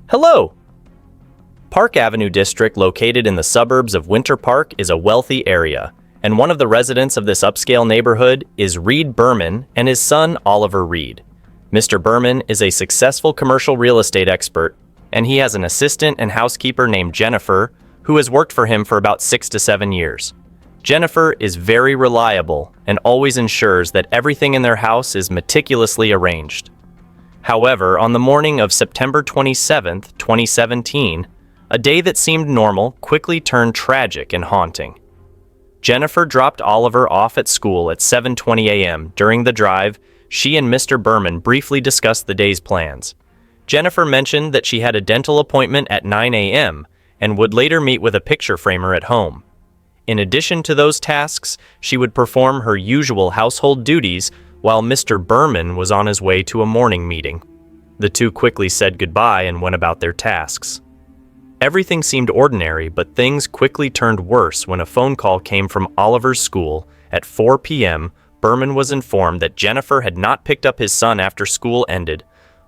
Hello! Park Avenue District, located in the suburbs of Winter Park, is a wealthy area, and one of the residents of this upscale neighborhood is Reed Berman and his son, Oliver Reed. Mr. Berman is a successful commercial real estate expert, and he has an assistant and housekeeper named Jennifer, who has worked for him for about 6 to 7 years. Jennifer is very reliable and always ensures that everything in their house is meticulously arranged. However, on the morning of September 27, 2017, a day that seemed normal quickly turned tragic and haunting. Jennifer dropped Oliver off at school at 7:20 a.m. During the drive, she and Mr. Berman briefly discussed the day's plans. Jennifer mentioned that she had a dental appointment at 9 a.m. and would later meet with a picture framer at home. In addition to those tasks, she would perform her usual household duties while Mr. Berman was on his way to a morning meeting. The two quickly said goodbye and went about their tasks. Everything seemed ordinary, but things quickly turned worse when a phone call came from Oliver's school. At 4 p.m., Berman was informed that Jennifer had not picked up his son after school ended.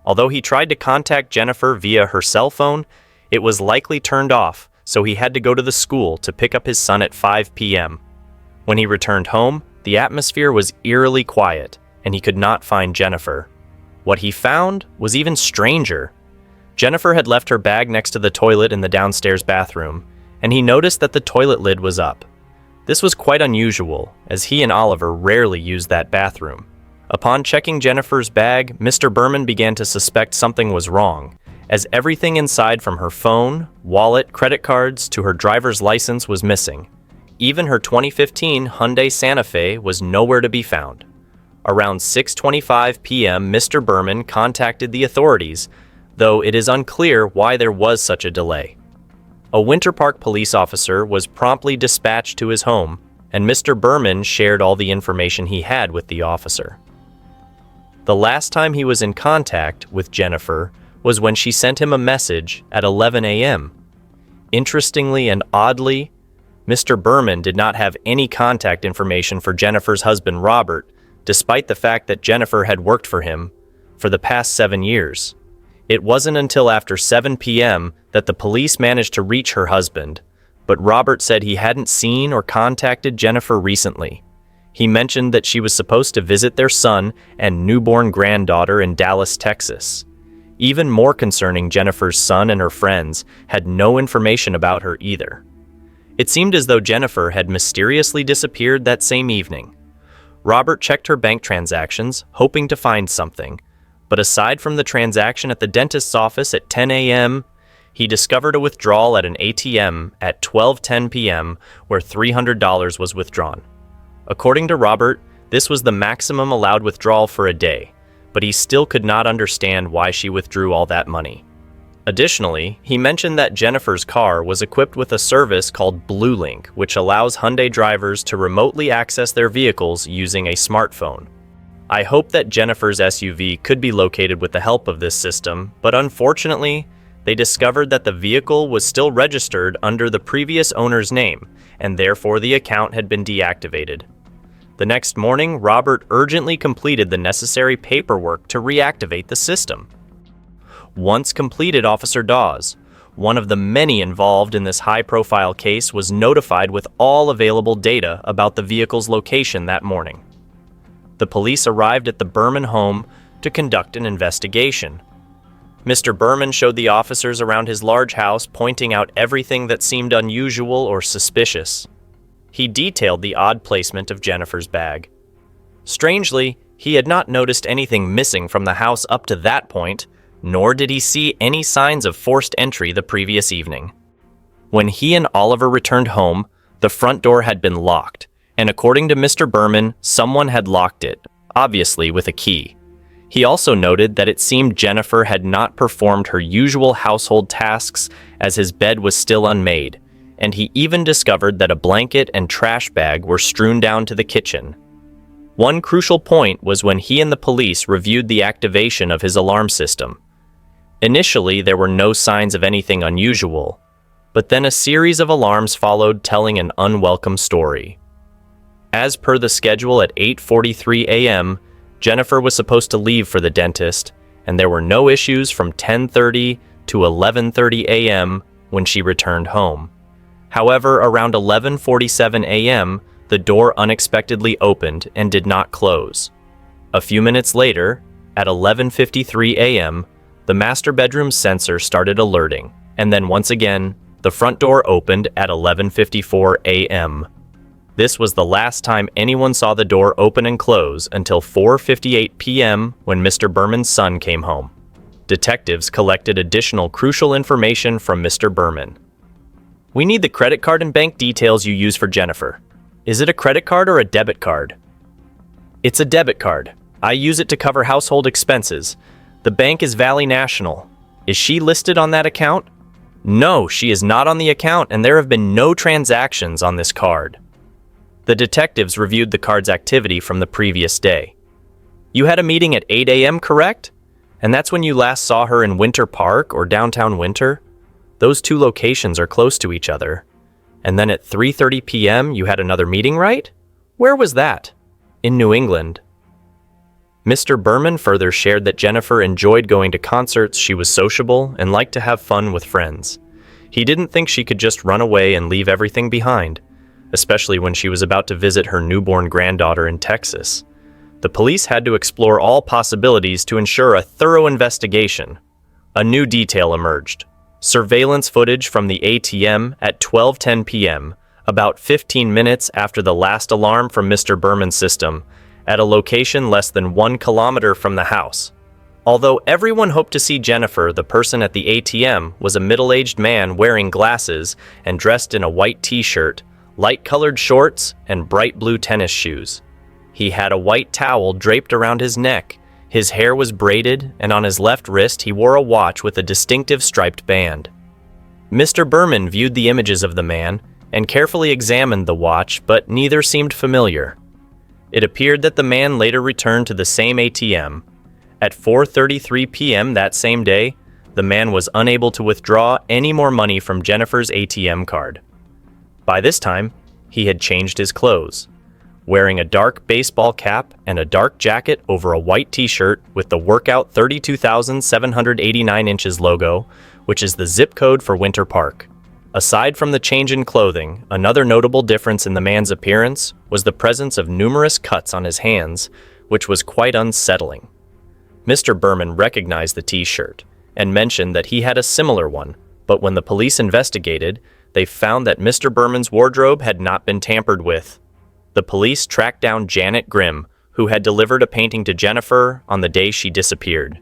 Although he tried to contact Jennifer via her cell phone, it was likely turned off, so he had to go to the school to pick up his son at 5 p.m. When he returned home, the atmosphere was eerily quiet, and he could not find Jennifer. What he found was even stranger. Jennifer had left her bag next to the toilet in the downstairs bathroom, and he noticed that the toilet lid was up. This was quite unusual, as he and Oliver rarely used that bathroom. Upon checking Jennifer's bag, Mr. Berman began to suspect something was wrong, as everything inside from her phone, wallet, credit cards, to her driver's license was missing. Even her 2015 Hyundai Santa Fe was nowhere to be found. Around 6:25 p.m., Mr. Berman contacted the authorities, though it is unclear why there was such a delay. A Winter Park police officer was promptly dispatched to his home, and Mr. Berman shared all the information he had with the officer. The last time he was in contact with Jennifer was when she sent him a message at 11 a.m. Interestingly and oddly, Mr. Berman did not have any contact information for Jennifer's husband, Robert, despite the fact that Jennifer had worked for him for the past 7 years. It wasn't until after 7 p.m. that the police managed to reach her husband, but Robert said he hadn't seen or contacted Jennifer recently. He mentioned that she was supposed to visit their son and newborn granddaughter in Dallas, Texas. Even more concerning, Jennifer's son and her friends had no information about her either. It seemed as though Jennifer had mysteriously disappeared that same evening. Robert checked her bank transactions, hoping to find something, but aside from the transaction at the dentist's office at 10 a.m., he discovered a withdrawal at an ATM at 12:10 p.m. where $300 was withdrawn. According to Robert, this was the maximum allowed withdrawal for a day, but he still could not understand why she withdrew all that money. Additionally, he mentioned that Jennifer's car was equipped with a service called Blue Link, which allows Hyundai drivers to remotely access their vehicles using a smartphone. I hope that Jennifer's SUV could be located with the help of this system, but unfortunately, they discovered that the vehicle was still registered under the previous owner's name, and therefore the account had been deactivated. The next morning, Robert urgently completed the necessary paperwork to reactivate the system. Once completed, Officer Dawes, one of the many involved in this high-profile case, was notified with all available data about the vehicle's location that morning. The police arrived at the Berman home to conduct an investigation. Mr. Berman showed the officers around his large house, pointing out everything that seemed unusual or suspicious. He detailed the odd placement of Jennifer's bag. Strangely, he had not noticed anything missing from the house up to that point, nor did he see any signs of forced entry the previous evening. When he and Oliver returned home, the front door had been locked, and according to Mr. Berman, someone had locked it, obviously with a key. He also noted that it seemed Jennifer had not performed her usual household tasks as his bed was still unmade, and he even discovered that a blanket and trash bag were strewn down to the kitchen. One crucial point was when he and the police reviewed the activation of his alarm system. Initially, there were no signs of anything unusual, but then a series of alarms followed telling an unwelcome story. As per the schedule at 8:43 a.m., Jennifer was supposed to leave for the dentist, and there were no issues from 10:30 to 11:30 a.m. when she returned home. However, around 11:47 a.m., the door unexpectedly opened and did not close. A few minutes later, at 11:53 a.m., the master bedroom sensor started alerting, and then once again, the front door opened at 11:54 a.m. This was the last time anyone saw the door open and close until 4:58 p.m. when Mr. Berman's son came home. Detectives collected additional crucial information from Mr. Berman. We need the credit card and bank details you use for Jennifer. Is it a credit card or a debit card? It's a debit card. I use it to cover household expenses. The bank is Valley National. Is she listed on that account? No, she is not on the account, and there have been no transactions on this card. The detectives reviewed the card's activity from the previous day. You had a meeting at 8 a.m., correct? And that's when you last saw her in Winter Park or downtown Winter? Those two locations are close to each other. And then at 3:30 p.m., you had another meeting, right? Where was that? In New England. Mr. Berman further shared that Jennifer enjoyed going to concerts, she was sociable, and liked to have fun with friends. He didn't think she could just run away and leave everything behind, especially when she was about to visit her newborn granddaughter in Texas. The police had to explore all possibilities to ensure a thorough investigation. A new detail emerged. Surveillance footage from the ATM at 12:10 p.m., about 15 minutes after the last alarm from Mr. Berman's system, at a location less than 1 kilometer from the house. Although everyone hoped to see Jennifer, the person at the ATM was a middle-aged man wearing glasses and dressed in a white t-shirt, light-colored shorts, and bright blue tennis shoes. He had a white towel draped around his neck, his hair was braided, and on his left wrist he wore a watch with a distinctive striped band. Mr. Berman viewed the images of the man and carefully examined the watch, but neither seemed familiar. It appeared that the man later returned to the same ATM. At 4:33 p.m. that same day, the man was unable to withdraw any more money from Jennifer's ATM card. By this time, he had changed his clothes, wearing a dark baseball cap and a dark jacket over a white t-shirt with the Workout 32,789 inches logo, which is the zip code for Winter Park. Aside from the change in clothing, another notable difference in the man's appearance was the presence of numerous cuts on his hands, which was quite unsettling. Mr. Berman recognized the t-shirt and mentioned that he had a similar one, but when the police investigated, they found that Mr. Berman's wardrobe had not been tampered with. The police tracked down Janet Grimm, who had delivered a painting to Jennifer on the day she disappeared.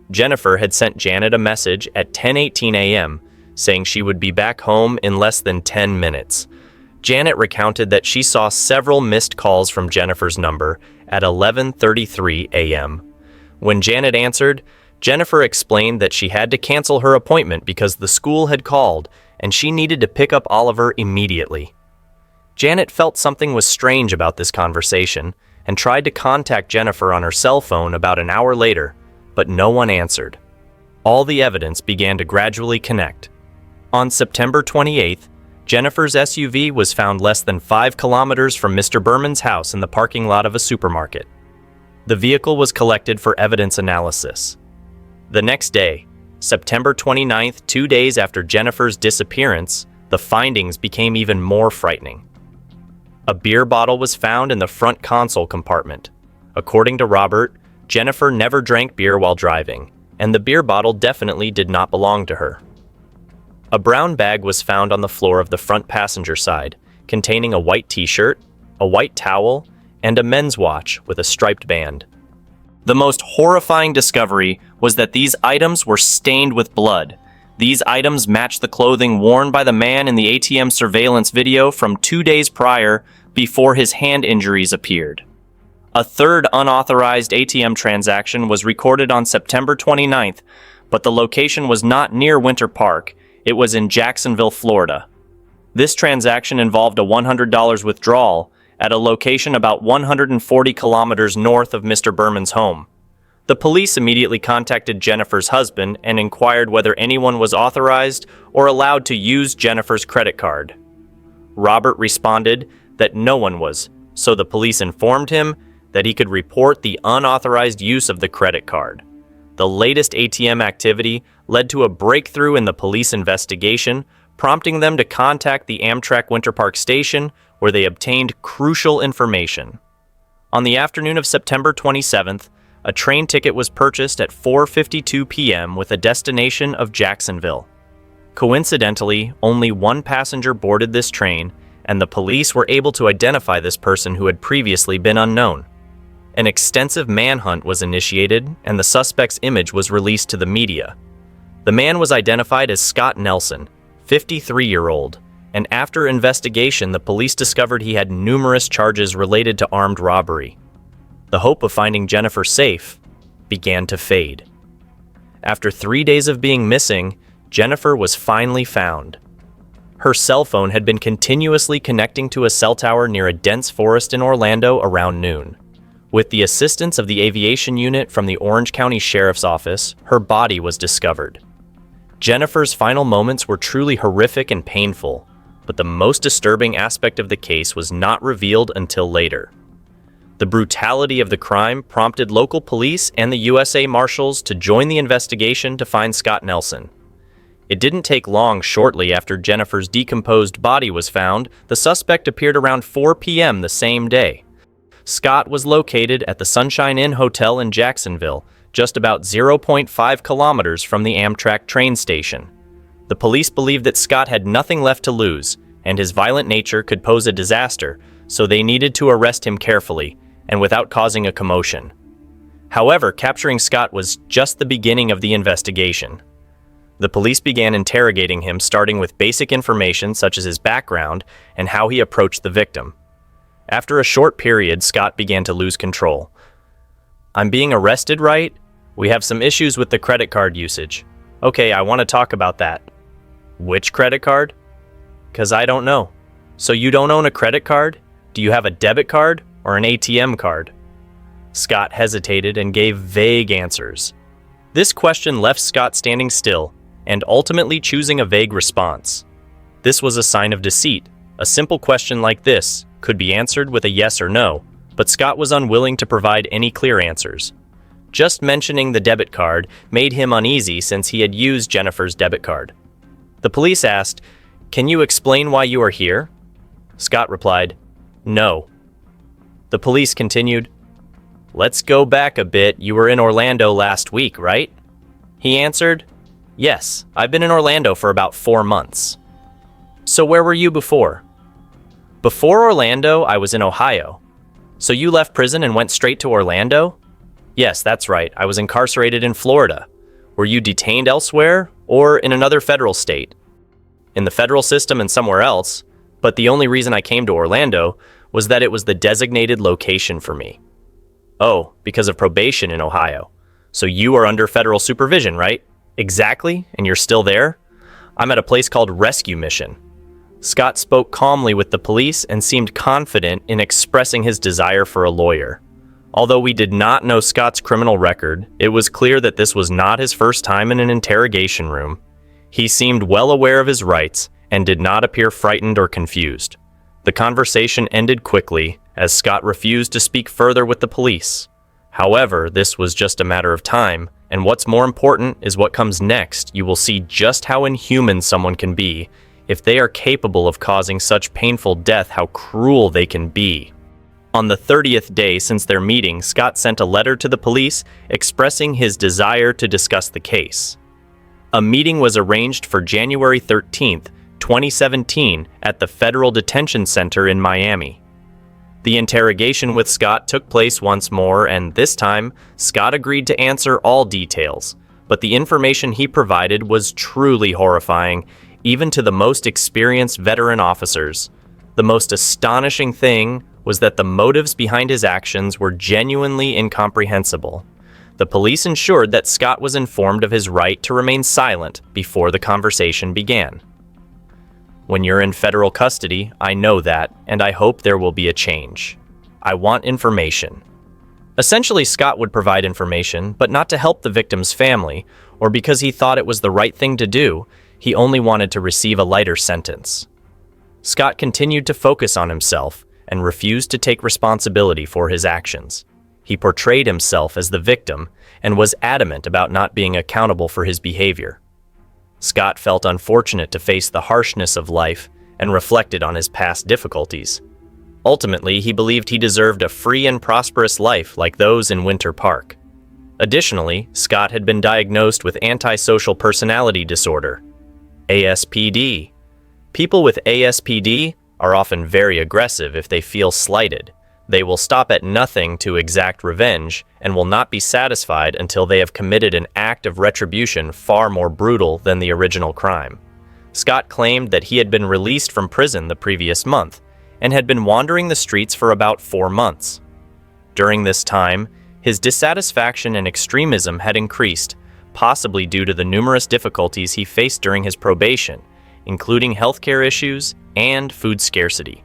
Jennifer had sent Janet a message at 10:18 a.m., saying she would be back home in less than 10 minutes. Janet recounted that she saw several missed calls from Jennifer's number at 11:33 a.m. When Janet answered, Jennifer explained that she had to cancel her appointment because the school had called and she needed to pick up Oliver immediately. Janet felt something was strange about this conversation and tried to contact Jennifer on her cell phone about an hour later, but no one answered. All the evidence began to gradually connect. On September 28th, Jennifer's SUV was found less than 5 kilometers from Mr. Berman's house in the parking lot of a supermarket. The vehicle was collected for evidence analysis. The next day, September 29th, 2 days after Jennifer's disappearance, the findings became even more frightening. A beer bottle was found in the front console compartment. According to Robert, Jennifer never drank beer while driving, and the beer bottle definitely did not belong to her. A brown bag was found on the floor of the front passenger side, containing a white t-shirt, a white towel, and a men's watch with a striped band. The most horrifying discovery was that these items were stained with blood. These items matched the clothing worn by the man in the ATM surveillance video from 2 days prior, before his hand injuries appeared. A third unauthorized ATM transaction was recorded on September 29th, but the location was not near Winter Park. It was in Jacksonville, Florida. This transaction involved a $100 withdrawal at a location about 140 kilometers north of Mr. Berman's home. The police immediately contacted Jennifer's husband and inquired whether anyone was authorized or allowed to use Jennifer's credit card. Robert responded that no one was, so the police informed him that he could report the unauthorized use of the credit card. The latest ATM activity led to a breakthrough in the police investigation, prompting them to contact the Amtrak Winter Park station, where they obtained crucial information. On the afternoon of September 27th, a train ticket was purchased at 4:52 p.m. with a destination of Jacksonville. Coincidentally, only one passenger boarded this train, and the police were able to identify this person who had previously been unknown. An extensive manhunt was initiated, and the suspect's image was released to the media. The man was identified as Scott Nelson, 53-year-old, and after investigation, the police discovered he had numerous charges related to armed robbery. The hope of finding Jennifer safe began to fade. After 3 days of being missing, Jennifer was finally found. Her cell phone had been continuously connecting to a cell tower near a dense forest in Orlando around noon. With the assistance of the aviation unit from the Orange County Sheriff's Office, her body was discovered. Jennifer's final moments were truly horrific and painful, but the most disturbing aspect of the case was not revealed until later. The brutality of the crime prompted local police and the USA Marshals to join the investigation to find Scott Nelson. It didn't take long. Shortly after Jennifer's decomposed body was found, the suspect appeared around 4 p.m. the same day. Scott was located at the Sunshine Inn Hotel in Jacksonville, just about 0.5 kilometers from the Amtrak train station. The police believed that Scott had nothing left to lose, and his violent nature could pose a disaster, so they needed to arrest him carefully and without causing a commotion. However, capturing Scott was just the beginning of the investigation. The police began interrogating him, starting with basic information such as his background and how he approached the victim. After a short period, Scott began to lose control. "I'm being arrested, right? We have some issues with the credit card usage. Okay, I want to talk about that." "Which credit card?" "'Cause I don't know." "So you don't own a credit card? Do you have a debit card or an ATM card?" Scott hesitated and gave vague answers. This question left Scott standing still and ultimately choosing a vague response. This was a sign of deceit. A simple question like this could be answered with a yes or no, but Scott was unwilling to provide any clear answers. Just mentioning the debit card made him uneasy since he had used Jennifer's debit card. The police asked, "Can you explain why you are here?" Scott replied, "No." The police continued, "Let's go back a bit. You were in Orlando last week, right?" He answered, "Yes, I've been in Orlando for about 4 months." "So where were you before?" "Before Orlando, I was in Ohio." "So you left prison and went straight to Orlando?" "Yes, that's right. I was incarcerated in Florida." "Were you detained elsewhere or in another federal state?" "In the federal system and somewhere else, but the only reason I came to Orlando was that it was the designated location for me." "Oh, because of probation in Ohio. So you are under federal supervision, right?" "Exactly, and you're still there?" "I'm at a place called Rescue Mission." Scott spoke calmly with the police and seemed confident in expressing his desire for a lawyer. Although we did not know Scott's criminal record, it was clear that this was not his first time in an interrogation room. He seemed well aware of his rights and did not appear frightened or confused. The conversation ended quickly, as Scott refused to speak further with the police. However, this was just a matter of time, and what's more important is what comes next. You will see just how inhuman someone can be. If they are capable of causing such painful death, how cruel they can be. On the 30th day since their meeting, Scott sent a letter to the police expressing his desire to discuss the case. A meeting was arranged for January 13th, 2017 at the Federal Detention Center in Miami. The interrogation with Scott took place once more, and this time, Scott agreed to answer all details, but the information he provided was truly horrifying, even to the most experienced veteran officers. The most astonishing thing was that the motives behind his actions were genuinely incomprehensible. The police ensured that Scott was informed of his right to remain silent before the conversation began. "When you're in federal custody, I know that, and I hope there will be a change. I want information." Essentially, Scott would provide information, but not to help the victim's family, or because he thought it was the right thing to do. He only wanted to receive a lighter sentence. Scott continued to focus on himself and refused to take responsibility for his actions. He portrayed himself as the victim and was adamant about not being accountable for his behavior. Scott felt unfortunate to face the harshness of life and reflected on his past difficulties. Ultimately, he believed he deserved a free and prosperous life like those in Winter Park. Additionally, Scott had been diagnosed with antisocial personality disorder, ASPD. People with ASPD are often very aggressive if they feel slighted. They will stop at nothing to exact revenge and will not be satisfied until they have committed an act of retribution far more brutal than the original crime. Scott claimed that he had been released from prison the previous month and had been wandering the streets for about 4 months. During this time, his dissatisfaction and extremism had increased, possibly due to the numerous difficulties he faced during his probation, including healthcare issues and food scarcity.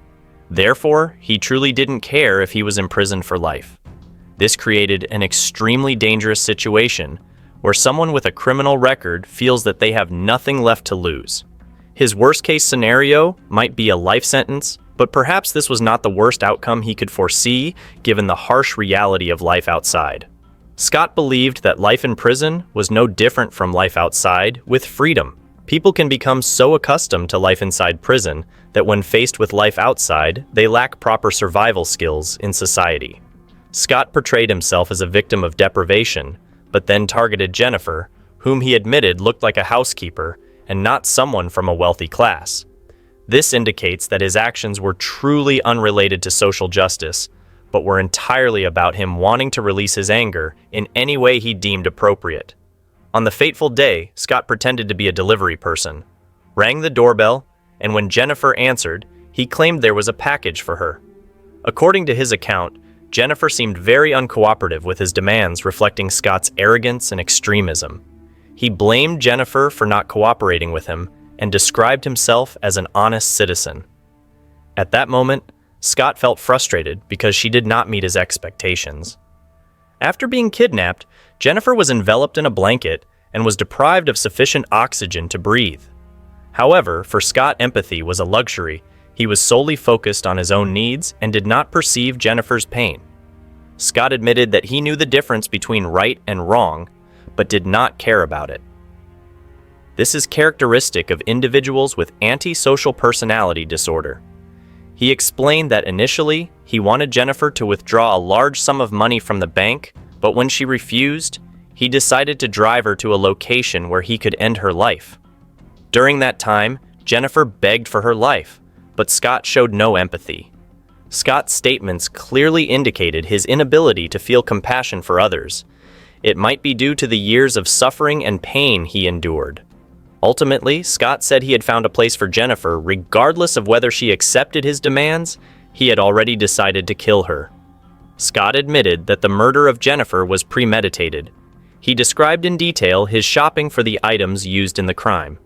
Therefore, he truly didn't care if he was imprisoned for life. This created an extremely dangerous situation where someone with a criminal record feels that they have nothing left to lose. His worst-case scenario might be a life sentence, but perhaps this was not the worst outcome he could foresee given the harsh reality of life outside. Scott believed that life in prison was no different from life outside with freedom. People can become so accustomed to life inside prison that when faced with life outside, they lack proper survival skills in society. Scott portrayed himself as a victim of deprivation, but then targeted Jennifer, whom he admitted looked like a housekeeper and not someone from a wealthy class. This indicates that his actions were truly unrelated to social justice, but were entirely about him wanting to release his anger in any way he deemed appropriate. On the fateful day, Scott pretended to be a delivery person, rang the doorbell, and when Jennifer answered, he claimed there was a package for her. According to his account, Jennifer seemed very uncooperative with his demands, reflecting Scott's arrogance and extremism. He blamed Jennifer for not cooperating with him and described himself as an honest citizen. At that moment, Scott felt frustrated because she did not meet his expectations. After being kidnapped, Jennifer was enveloped in a blanket and was deprived of sufficient oxygen to breathe. However, for Scott, empathy was a luxury. He was solely focused on his own needs and did not perceive Jennifer's pain. Scott admitted that he knew the difference between right and wrong, but did not care about it. This is characteristic of individuals with antisocial personality disorder. He explained that initially, he wanted Jennifer to withdraw a large sum of money from the bank, but when she refused, he decided to drive her to a location where he could end her life. During that time, Jennifer begged for her life, but Scott showed no empathy. Scott's statements clearly indicated his inability to feel compassion for others. It might be due to the years of suffering and pain he endured. Ultimately, Scott said he had found a place for Jennifer regardless of whether she accepted his demands. He had already decided to kill her. Scott admitted that the murder of Jennifer was premeditated. He described in detail his shopping for the items used in the crime.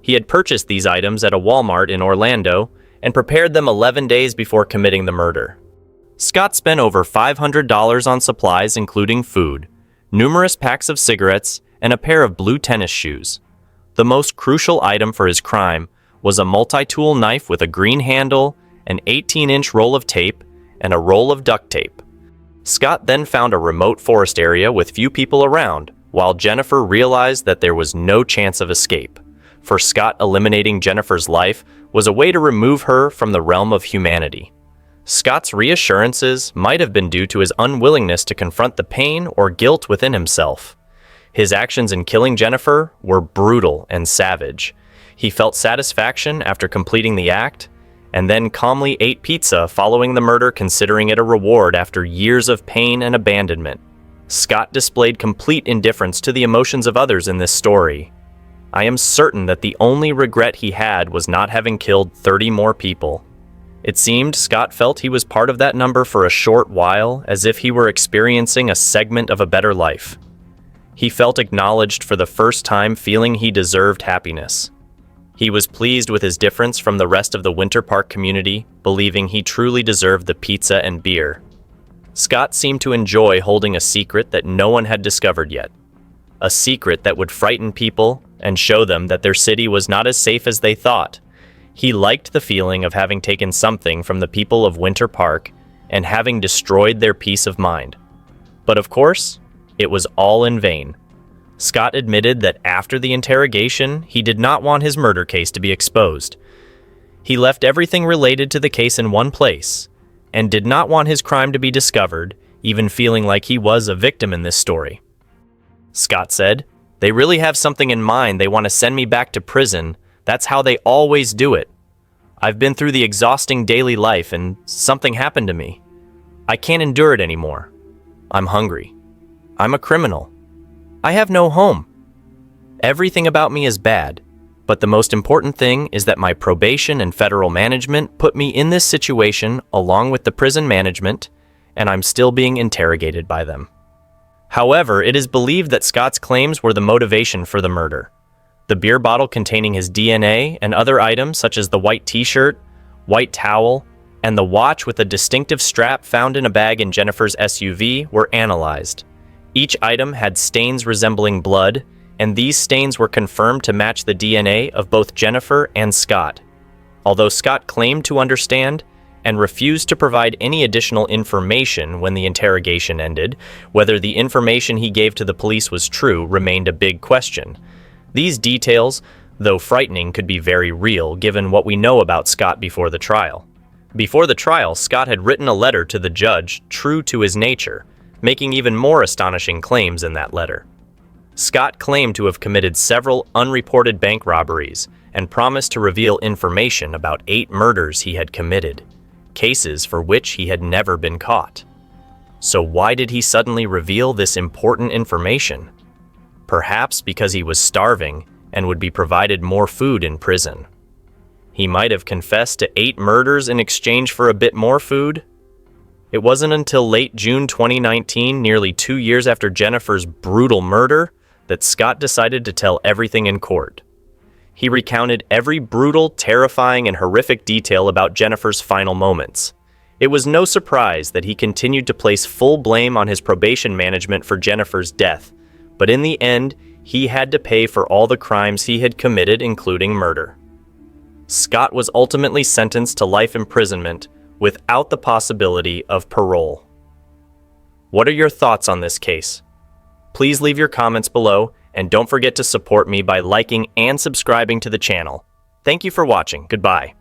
He had purchased these items at a Walmart in Orlando and prepared them 11 days before committing the murder. Scott spent over $500 on supplies including food, numerous packs of cigarettes, and a pair of blue tennis shoes. The most crucial item for his crime was a multi-tool knife with a green handle, an 18-inch roll of tape, and a roll of duct tape. Scott then found a remote forest area with few people around, while Jennifer realized that there was no chance of escape. For Scott, eliminating Jennifer's life was a way to remove her from the realm of humanity. Scott's reassurances might have been due to his unwillingness to confront the pain or guilt within himself. His actions in killing Jennifer were brutal and savage. He felt satisfaction after completing the act, and then calmly ate pizza following the murder, considering it a reward after years of pain and abandonment. Scott displayed complete indifference to the emotions of others in this story. I am certain that the only regret he had was not having killed 30 more people. It seemed Scott felt he was part of that number for a short while, as if he were experiencing a segment of a better life. He felt acknowledged for the first time, feeling he deserved happiness. He was pleased with his difference from the rest of the Winter Park community, believing he truly deserved the pizza and beer. Scott seemed to enjoy holding a secret that no one had discovered yet. A secret that would frighten people and show them that their city was not as safe as they thought. He liked the feeling of having taken something from the people of Winter Park and having destroyed their peace of mind. But of course, It was all in vain. Scott admitted that after the interrogation, he did not want his murder case to be exposed. He left everything related to the case in one place, and did not want his crime to be discovered, even feeling like he was a victim in this story. Scott said, "They really have something in mind. They want to send me back to prison. That's how they always do it. I've been through the exhausting daily life and something happened to me. I can't endure it anymore. I'm hungry. I'm a criminal. I have no home. Everything about me is bad, but the most important thing is that my probation and federal management put me in this situation along with the prison management, and I'm still being interrogated by them." However, it is believed that Scott's claims were the motivation for the murder. The beer bottle containing his DNA and other items such as the white t-shirt, white towel, and the watch with a distinctive strap found in a bag in Jennifer's SUV were analyzed. Each item had stains resembling blood, and these stains were confirmed to match the DNA of both Jennifer and Scott. Although Scott claimed to understand and refused to provide any additional information when the interrogation ended, whether the information he gave to the police was true remained a big question. These details, though frightening, could be very real given what we know about Scott before the trial. Before the trial, Scott had written a letter to the judge true to his nature, making even more astonishing claims in that letter. Scott claimed to have committed several unreported bank robberies and promised to reveal information about 8 murders he had committed, cases for which he had never been caught. So why did he suddenly reveal this important information? Perhaps because he was starving and would be provided more food in prison. He might have confessed to 8 murders in exchange for a bit more food. It wasn't until late June 2019, nearly 2 years after Jennifer's brutal murder, that Scott decided to tell everything in court. He recounted every brutal, terrifying, and horrific detail about Jennifer's final moments. It was no surprise that he continued to place full blame on his probation management for Jennifer's death, but in the end, he had to pay for all the crimes he had committed, including murder. Scott was ultimately sentenced to life imprisonment without the possibility of parole. What are your thoughts on this case? Please leave your comments below, and don't forget to support me by liking and subscribing to the channel. Thank you for watching. Goodbye.